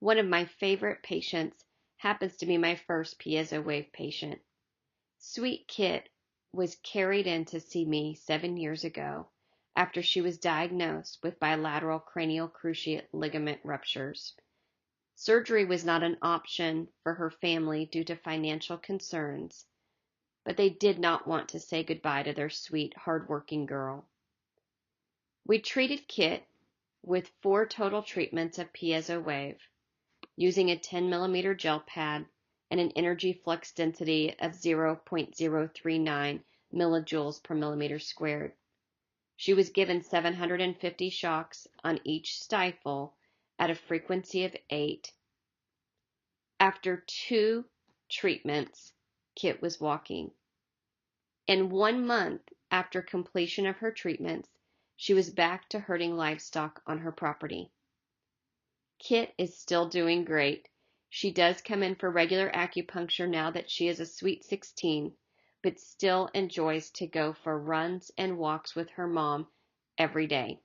One of my favorite patients happens to be my first PiezoWave patient. Sweet Kit was carried in to see me 7 years ago after she was diagnosed with bilateral cranial cruciate ligament ruptures. Surgery was not an option for her family due to financial concerns, but they did not want to say goodbye to their sweet, hardworking girl. We treated Kit with 4 total treatments of PiezoWave using a 10 millimeter gel pad and an energy flux density of 0.039 millijoules per millimeter squared. She was given 750 shocks on each stifle at a frequency of 8. After 2 treatments, Kit was walking. In 1 month after completion of her treatments, she was back to herding livestock on her property. Kit is still doing great. She does come in for regular acupuncture now that she is a sweet 16, but still enjoys to go for runs and walks with her mom every day.